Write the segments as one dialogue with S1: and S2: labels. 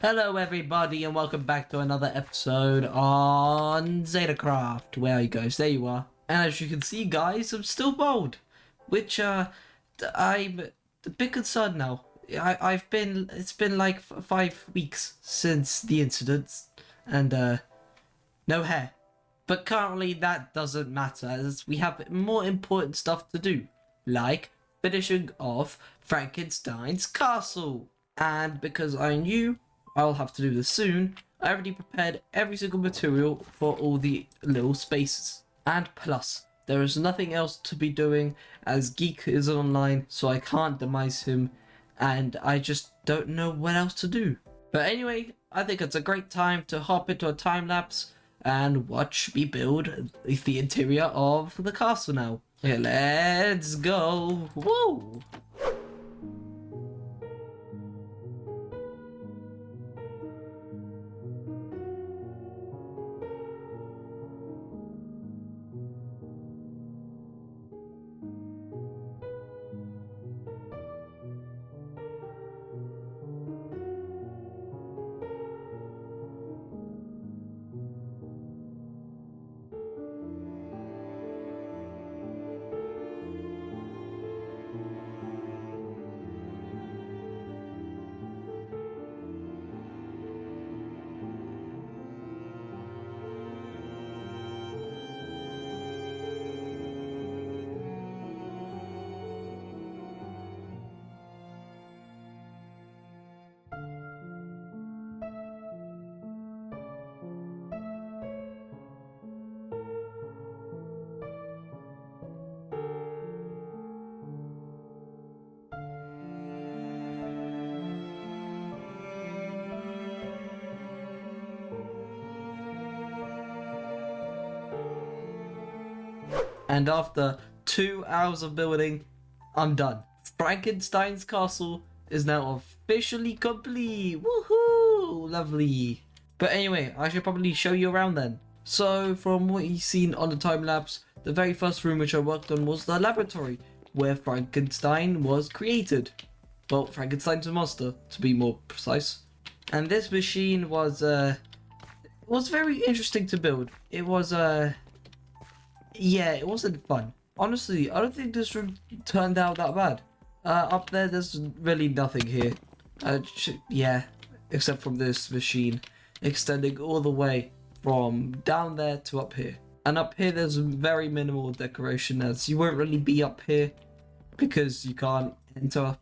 S1: Hello everybody and welcome back to another episode on Zetacraft. Where you guys? There you are. And as you can see guys, I'm still bold. Which I'm a bit concerned now. It's been like 5 weeks since the incident and no hair. But currently that doesn't matter as we have more important stuff to do. Like finishing off Frankenstein's castle. And because I knew I'll have to do this soon, I already prepared every single material for all the little spaces. And plus, there is nothing else to be doing as Geek is online, so I can't demise him, and I just don't know what else to do. But anyway, I think it's a great time to hop into a time lapse and watch me build the interior of the castle now. Yeah, let's go! Woo! And after 2 hours of building, I'm done. Frankenstein's castle is now officially complete. Woohoo! Lovely. But anyway, I should probably show you around then. So from what you've seen on the time lapse, the very first room which I worked on was the laboratory where Frankenstein was created. Well, Frankenstein's a monster, to be more precise. And this machine was very interesting to build. It was yeah, it wasn't fun. Honestly, I don't think this room turned out that bad. Up there's really nothing here. Yeah, except from this machine, extending all the way from down there to up here. And up here, there's very minimal decoration as you won't really be up here because you can't enter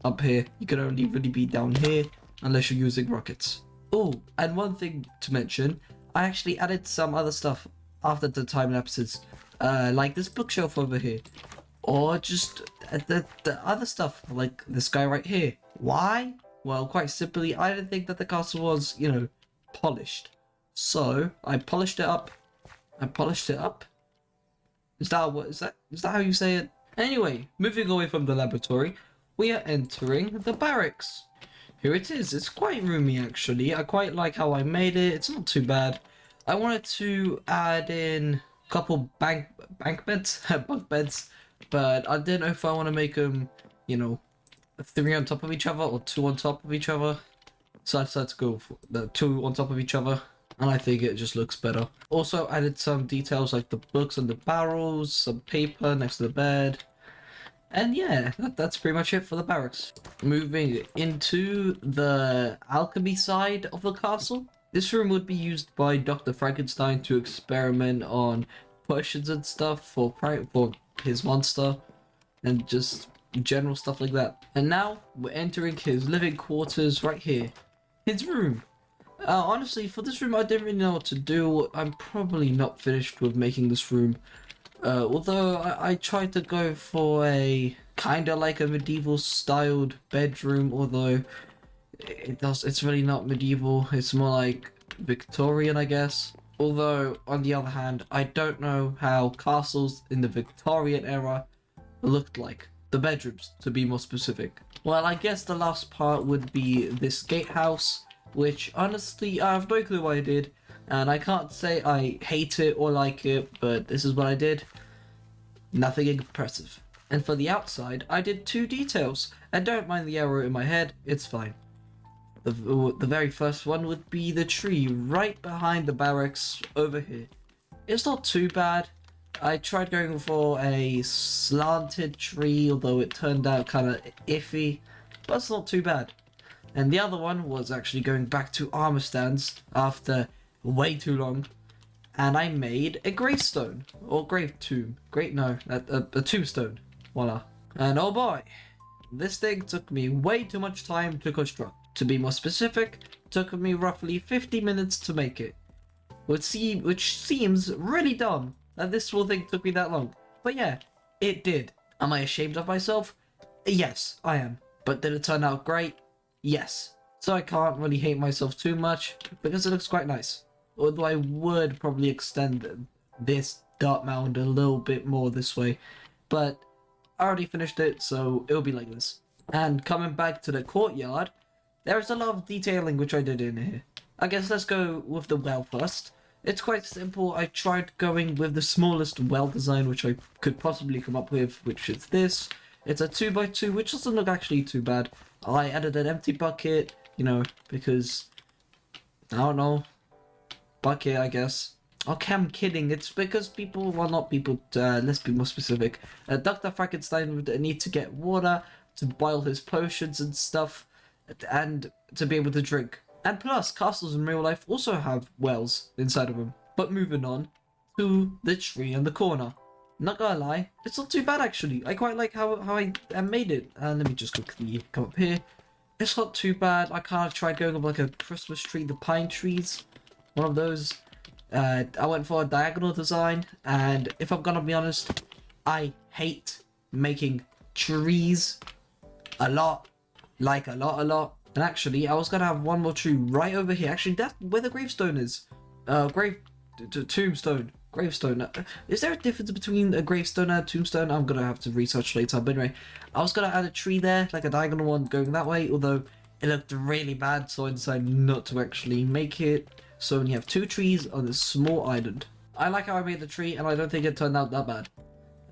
S1: up here. You can only really be down here unless you're using rockets. Oh, and one thing to mention, I actually added some other stuff after the time lapses, like this bookshelf over here, or just the other stuff like this guy right here. Why? Well, quite simply, I didn't think that the castle was, polished, so I polished it up. Is that how you say it? Anyway, moving away from the laboratory, we are entering the barracks. Here it is. It's quite roomy actually. I quite like how I made it. It's not too bad. I wanted to add in a couple bunk beds, but I didn't know if I want to make them, 3 on top of each other or 2 on top of each other. So I decided to go for the 2 on top of each other, and I think it just looks better. Also added some details like the books and the barrels, some paper next to the bed. And yeah, that's pretty much it for the barracks. Moving into the alchemy side of the castle. This room would be used by Dr. Frankenstein to experiment on potions and stuff for his monster and just general stuff like that. And now we're entering his living quarters right here. His room. Honestly, for this room I didn't really know what to do. I'm probably not finished with making this room. Although I tried to go for a kind of like a medieval styled bedroom, although it's really not medieval. It's more like Victorian, I guess. Although on the other hand, I don't know how castles in the Victorian era looked like. The bedrooms, to be more specific. Well, I guess the last part would be this gatehouse, which honestly I have no clue why I did, and I can't say I hate it or like it, but this is what I did. Nothing impressive. And for the outside, I did 2 details, and don't mind the arrow in my head, it's fine. The very first one would be the tree right behind the barracks over here. It's not too bad. I tried going for a slanted tree, although it turned out kind of iffy, but it's not too bad. And the other one was actually going back to armor stands after way too long, and I made a gravestone, or grave tomb. A tombstone. Voila. And oh boy, this thing took me way too much time to construct. To be more specific, took me roughly 50 minutes to make it. Which seems really dumb that this small thing took me that long. But yeah, it did. Am I ashamed of myself? Yes, I am. But did it turn out great? Yes. So I can't really hate myself too much because it looks quite nice. Although I would probably extend this dirt mound a little bit more this way. But I already finished it, so it'll be like this. And coming back to the courtyard, there is a lot of detailing which I did in here. I guess let's go with the well first. It's quite simple. I tried going with the smallest well design which I could possibly come up with, which is this. It's a 2x2, which doesn't look actually too bad. I added an empty bucket, you know, because, I don't know, bucket, I guess. Okay, I'm kidding. It's because people, well, not people, let's be more specific. Dr. Frankenstein would need to get water to boil his potions and stuff, and to be able to drink. And plus, castles in real life also have wells inside of them. But moving on to the tree in the corner. Not gonna lie, it's not too bad actually. I quite like how I made it. And let me just quickly come up here. It's not too bad. I kind of tried going with like a Christmas tree, the pine trees. One of those. I went for a diagonal design. And if I'm gonna be honest, I hate making trees a lot. Like a lot. And actually, I was gonna have one more tree right over here. Actually, that's where the gravestone is. Tombstone. Gravestone. Is there a difference between a gravestone and a tombstone? I'm gonna have to research later. But anyway, I was gonna add a tree there, like a diagonal one going that way, although it looked really bad, so I decided not to actually make it. So we have two trees on this small island. I like how I made the tree, and I don't think it turned out that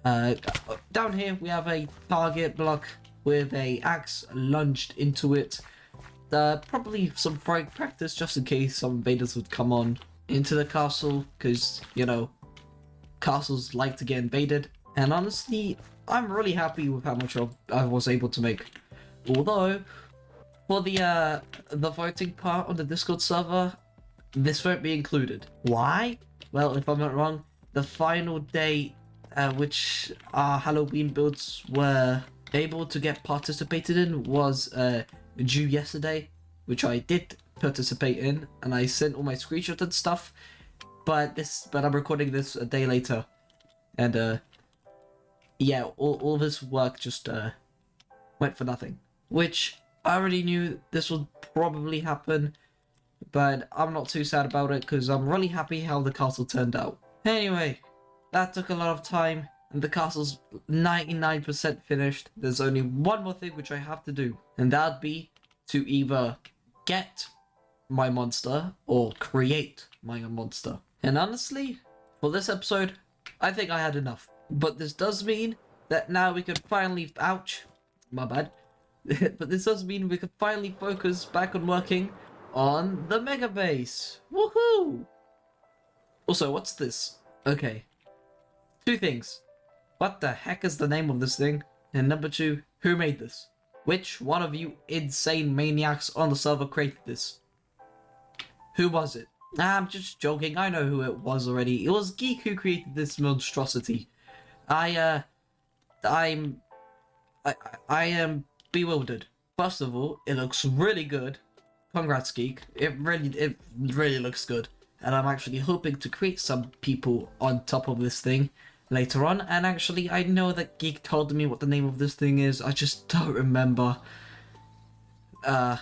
S1: bad. Down here, we have a target block with a axe lunged into it. Probably some practice just in case some invaders would come on into the castle, because, you know, castles like to get invaded. And honestly, I'm really happy with how much I was able to make. Although, for the voting part on the Discord server, this won't be included. Why? Well, if I'm not wrong, the final date which our Halloween builds were able to get participated in was due yesterday, which I did participate in, and I sent all my screenshots and stuff. But I'm recording this a day later, and yeah, all this work just went for nothing. Which I already knew this would probably happen, but I'm not too sad about it because I'm really happy how the castle turned out. Anyway, that took a lot of time, and the castle's 99% finished. There's only one more thing which I have to do, and that'd be to either get my monster or create my own monster. And honestly, for this episode, I think I had enough. But this does mean that now we can finally, ouch, my bad. But this does mean we can finally focus back on working on the mega base. Woohoo! Also, what's this? Okay, two things. What the heck is the name of this thing? And number two, who made this? Which one of you insane maniacs on the server created this? Who was it? I'm just joking. I know who it was already. It was Geek who created this monstrosity. I am bewildered. First of all, it looks really good. Congrats, Geek. It really looks good. And I'm actually hoping to create some people on top of this thing later on. And actually, I know that Geek told me what the name of this thing is. I just don't remember. But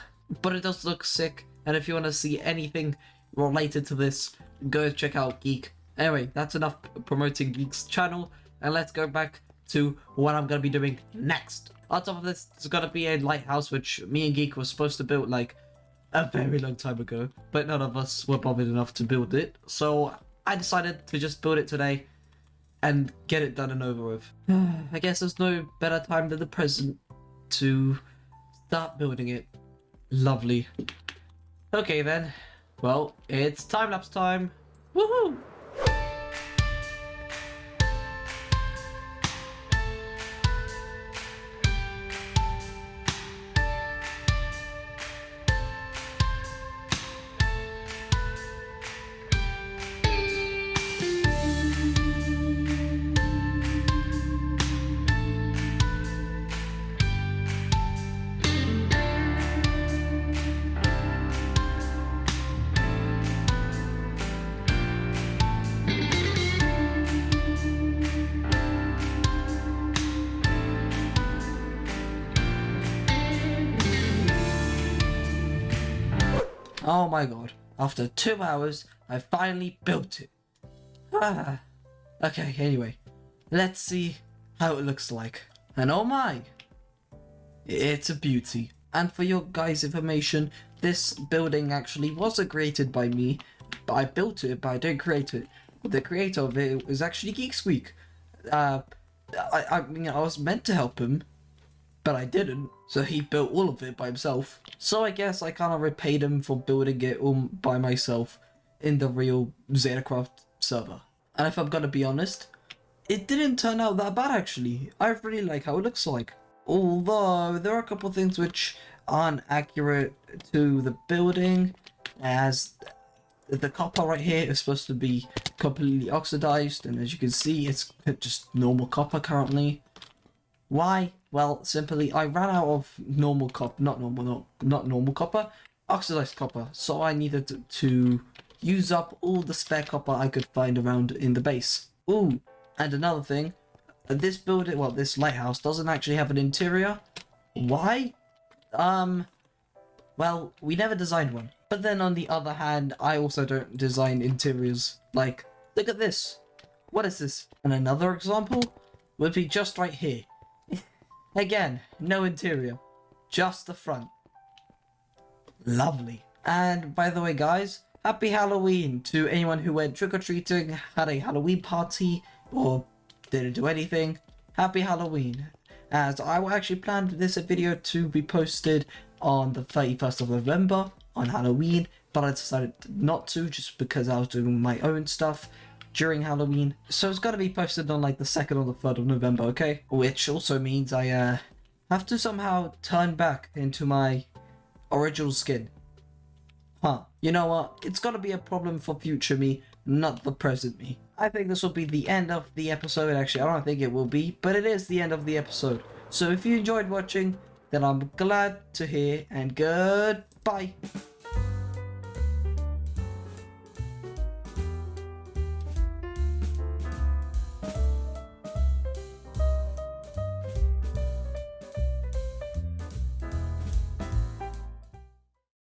S1: it does look sick. And if you want to see anything related to this, go check out Geek. Anyway, that's enough promoting Geek's channel. And let's go back to what I'm going to be doing next. On top of this, there's going to be a lighthouse, which me and Geek were supposed to build like a very long time ago. But none of us were bothered enough to build it. So I decided to just build it today and get it done and over with. I guess there's no better time than the present to start building it. Lovely. Okay then. Well, it's time-lapse time. Woohoo! Oh my god. After 2 hours, I finally built it. Ah. Okay, anyway. Let's see how it looks like. And oh my! It's a beauty. And for your guys' information, this building actually wasn't created by me. But I built it, but I didn't create it. The creator of it was actually Geek Squeak. I mean, I was meant to help him, but I didn't, so he built all of it by himself. So I guess I kind of repaid him for building it all by myself in the real Zetacraft server. And if I'm gonna be honest, it didn't turn out that bad actually. I really like how it looks like. Although, there are a couple of things which aren't accurate to the building, as the copper right here is supposed to be completely oxidized, and as you can see, it's just normal copper currently. Why? Well, simply, I ran out of normal copper, not normal copper, oxidized copper, so I needed to use up all the spare copper I could find around in the base. Ooh, and another thing, this building, well, this lighthouse doesn't actually have an interior. Why? Well, we never designed one. But then on the other hand, I also don't design interiors. Like, look at this. What is this? And another example would be just right here. Again, no interior, just the front. Lovely. And by the way, guys, happy Halloween to anyone who went trick-or-treating, had a Halloween party, or didn't do anything. Happy Halloween. As I actually planned this video to be posted on the 31st of November on Halloween, but I decided not to just because I was doing my own stuff during Halloween. So it's gonna be posted on like the 2nd or the 3rd of November, okay? Which also means I have to somehow turn back into my original skin. Huh. You know what? It's gotta be a problem for future me, not the present me. I think this will be the end of the episode. Actually, I don't think it will be, but it is the end of the episode. So if you enjoyed watching, then I'm glad to hear, and goodbye.